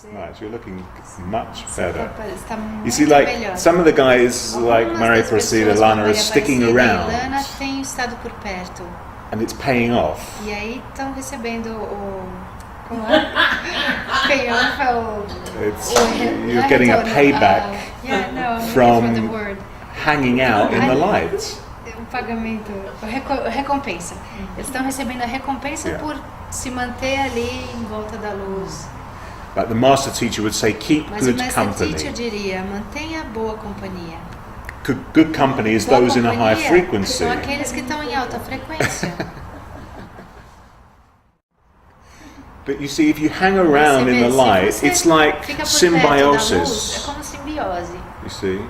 Right, you're looking much better. Está muito You see, like melhor. some of the guys, like Algumas Maria das Priscilla, pessoas, Lana, como are sticking Maria Aparecida e around, Lana têm estado por perto. and it's paying off. E aí estão recebendo o... Como é? Payoff é o... You're getting a payback from the word. hanging out in the light. O pagamento, recompensa. Eles estão recebendo a recompensa por se manter ali em volta da luz. Like the master teacher would say, keep Mas good o mestre company. teacher diria, mantenha boa companhia. Good company is Boa those in a high companhia frequency. são aqueles que estão em alta frequência. But you see, if you hang around in the light, it's like symbiosis. É como simbiose. You see?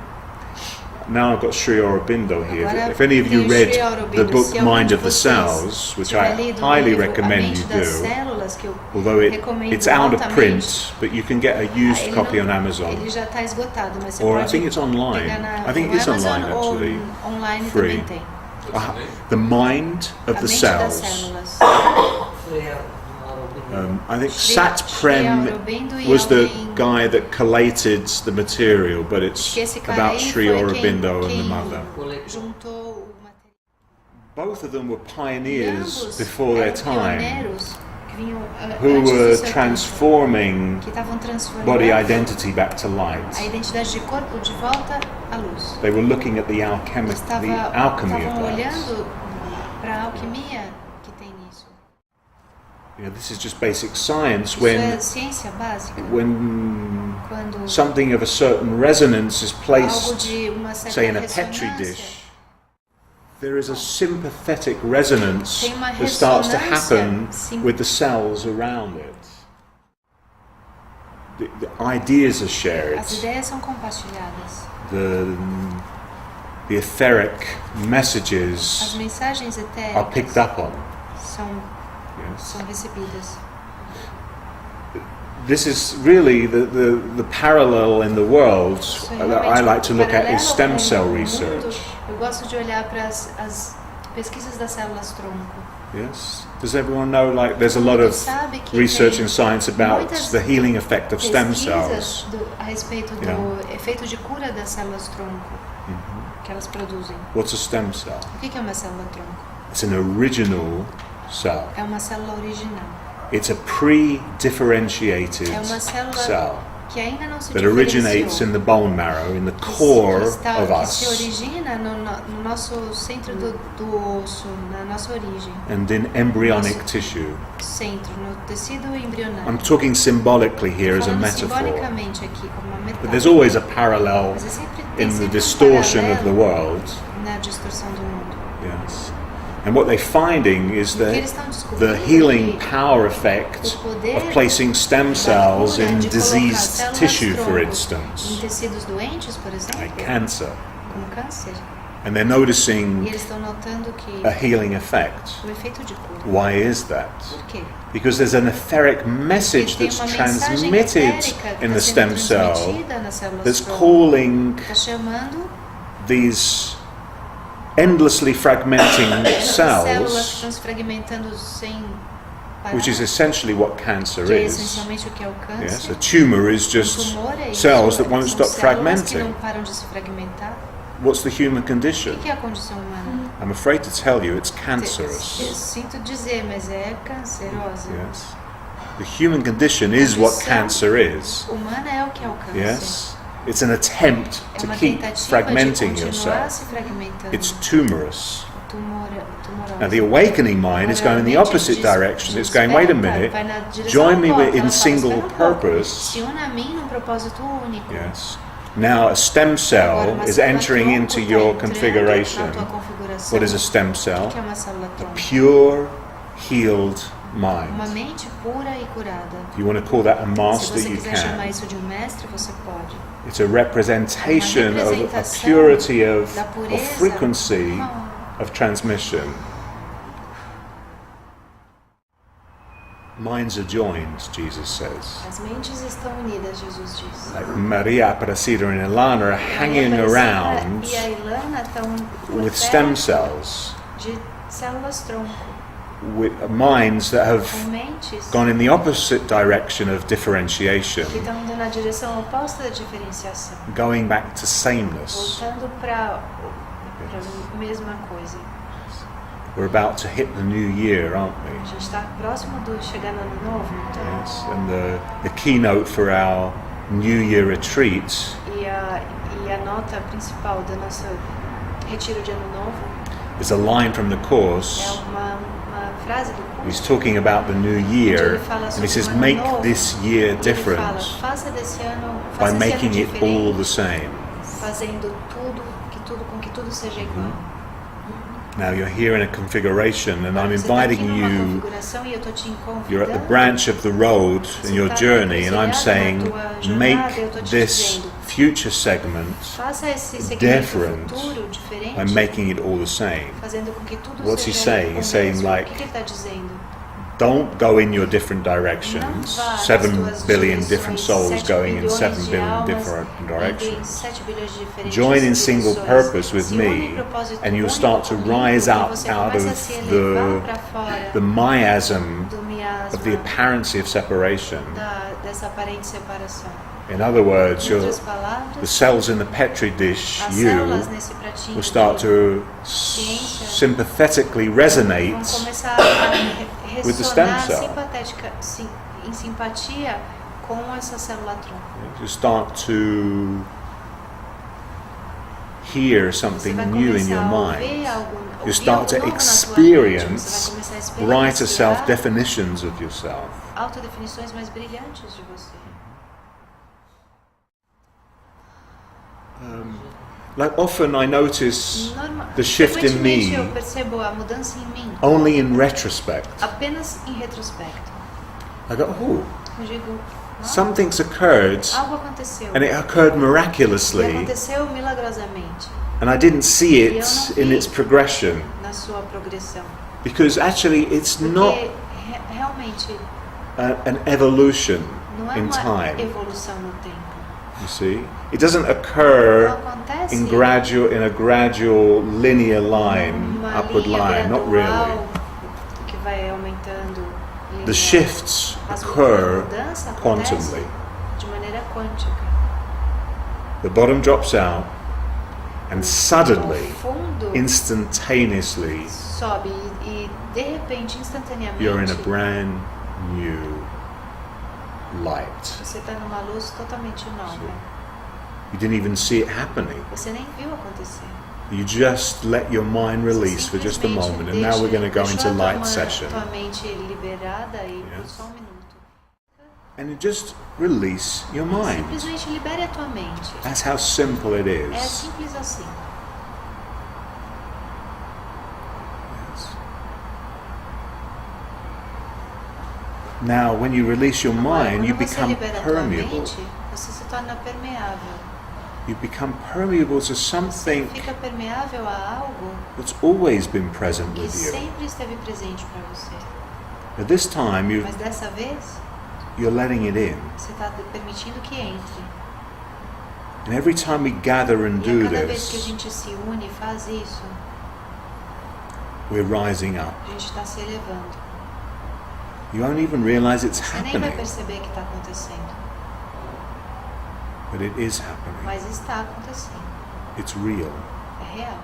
Now I've got Sri Aurobindo here. Agora If any of you tem read Sri Aurobindo. the book Se algum Mind de of the vocês Cells, which I tiver lido o highly livro A recommend Mente you das do, Células, que eu although recomendo it's out of altamente, print, but you can get a used ele copy não- on Amazon. Ele já está esgotado, mas você Or I pode think it's online. pegar na, I think no it's Amazon online, ou actually. online Free. também tem. The Mind of A the Mente das Cells. Células. I think Shri Sat Prem Aurobindo e was the alguém- guy that collated the material, but it's que esse cara about aí Sri foi Aurobindo and the quem mother. juntou o material. Both of them were pioneers Ambos before their eram time, pioneiros que vinham who antes do were seu tempo, transforming que estavam transformando body identity back to a light. identidade de corpo de volta à luz. They were looking at the alchemy Estavam of that. olhando para a alquimia que tem nisso. You know, this is just basic science. Isso é ciência básica. When Quando something of a certain resonance is algo placed, de uma certa say in a petri ressonância, dish, there is a sympathetic resonance tem uma that starts to happen ressonância with the cells around it. The ideas are shared. as ideias são compartilhadas. The etheric As messages mensagens are picked etéricas up on. são Yes. recebidas. This is really the parallel in the world that I like to look at is stem cell research. Eu gosto de olhar para as pesquisas das células tronco. Yes. Does everyone know, like, there's a lot of Sabe que research tem in science about muitas the healing effect of stem pesquisas cells. a respeito do Yeah. efeito de cura das células tronco que elas produzem. What's a stem cell? O que é uma célula tronco? It's an original cell. É uma célula original. It's a pre-differentiated É uma célula cell que ainda não se that originates in the bone marrow, in the core of que se us, origina no nosso centro do osso, na nossa origem, and in embryonic tissue. centro, no tecido embrionário. I'm talking symbolically here as a Falando metaphor, simbolicamente aqui, como uma metáfora. but there's always a parallel Mas tem in the sempre distortion of the paralelo world. na distorção do mundo. Yes. And what they're finding is O que that eles estão the descobrindo healing é que power effect o poder of placing stem da cells cura in de colocar diseased células tissue, for tronco instance, em tecidos doentes, por exemplo, like cancer, como câncer, and they're e noticing eles estão notando que a healing effect. o efeito de cura. Why is that? Por quê? Because there's an etheric message Porque tem that's uma mensagem transmitted etérica que in the está sendo stem cell transmitida nas células that's tronco. calling Está chamando these endlessly fragmenting essas células que cells, estão se fragmentando sem parar, which is essentially what cancer que é is. essencialmente o que é o Yes, câncer. a tumor is Um just tumor é isso, cells that won't são stop células que fragmenting. não param de se fragmentar. What's the human O condition? que é a condição humana? I'm afraid to tell you it's Eu cancerous. sinto dizer, mas é cancerosa. Yes. The human condition is what cancer is. Humana é o que é o câncer. Yes. It's an attempt É to uma keep tentativa fragmenting de continuar yourself. se fragmentando. It's tumorous. Tumorosa. Now the awakening mind is going in the opposite direction. It's going, wait a minute, join me in single purpose. Se une a mim num propósito único. Yes. Now a stem Agora, cell uma is célula entering tronco into tá your entrando configuration. na tua configuração. What is a stem cell? O que é uma célula tronco? Pure, healed Uma mind. mente pura e curada. If you want to call that a Se master, você you quiser chamar can. isso de um mestre, você pode. It's a representation of a representação purity of da pureza, frequency of transmission. Minds are joined, Jesus says. As mentes estão unidas, Jesus diz. Like Maria Aparecida and Ilana are hanging around E a Ilana estão por with stem perto cells. de células tronco. with minds that have com mentes gone in the opposite direction of differentiation, que estão indo na direção oposta da diferenciação, going back to sameness. voltando para a mesma coisa. We're about to hit the new year, aren't A we? gente está próximo do chegar no ano novo, então. Yes. And the keynote for our New Year retreat E a nota principal do nosso retiro de ano novo is a line from the é course. uma frase do curso. He's talking about the new Onde year, ele fala and sobre he says, o ano make novo, this year e ele different fala, faça desse ano, by faça esse ano making it all the diferente, same. fazendo com que tudo seja igual. Now you're here in a configuration, and I'm Você tá aqui inviting numa you. configuração e eu tô te You're at the convidando. branch of the road in your Você tá journey, and I'm na saying, tua jornada, eu tô make te this dizendo, future segment faça esse segmento different futuro diferente, by making it all the same. fazendo com que tudo What's he seja saying? o He's saying, mesmo. like, O que ele está dizendo? Don't go in your different directions. Não vá nas 7 tuas billion direções, different souls 7 going in bilhões 7 de billion almas different indo em directions. 7 bilhões de diferentes Join in single direções. purpose with Se une em me, propósito and you'll único start to comigo, rise e up você out começa a of se elevar pra fora the miasm do miasma, of the apparency of separation. dessa aparente separação. In other words, Em outras palavras, the cells in the petri dish, as you, células nesse pratinho will start to sympathetically resonate vão começar a with the stem ressonar cell. em simpatia com essa célula tronco. You start to hear Você something vai new in your começar a mind. ouvir algo, You ouvir start algo to novo na tua mente. experience Você vai começar a brighter experienciar self-definitions of yourself. autodefinições mais brilhantes de você. Like often I notice the shift in Frequentemente me eu percebo a mudança em mim only in retrospect. apenas em retrospecto. I go, oh, Eu digo, something's occurred, algo aconteceu. and it occurred E miraculously, aconteceu milagrosamente and I didn't see it in its progression, na sua progressão. because actually it's Porque not realmente an evolution não é in uma time. evolução no tempo. You see, it doesn't occur Não acontece in a gradual linear line, uma upward linha line. Not really. gradual que vai aumentando. The linear. shifts A occur mudança acontece quantumly. de maneira quântica. The bottom drops out, and O suddenly, fundo instantaneously, sobe e de repente, instantaneamente, you're in a brand new light. você está numa luz totalmente nova. You didn't even see it happening. Você nem viu acontecer. You just let your mind release for just a Simplesmente moment, and now we're going to go deixou into a light tua session. tua mente liberada e por Yes. só um minuto. And you just release your mind. Simplesmente libere a tua mente. That's how simple it É is. simples assim. Yes. Now, when you release your Agora, mind, you quando você become libera a tua permeable. mente, você se torna permeável. You become permeable to Você something fica permeável a algo that's always been present que with you. sempre esteve presente para você. But this time, Mas dessa vez, you're letting it in. você está permitindo que entre. And every time we gather and E do a cada vez que a this, gente se une e faz isso, we're rising up. a gente está se elevando. You won't even realize it's Você nem vai happening, perceber que está acontecendo. but it is happening. Mas está acontecendo. It's real. É real.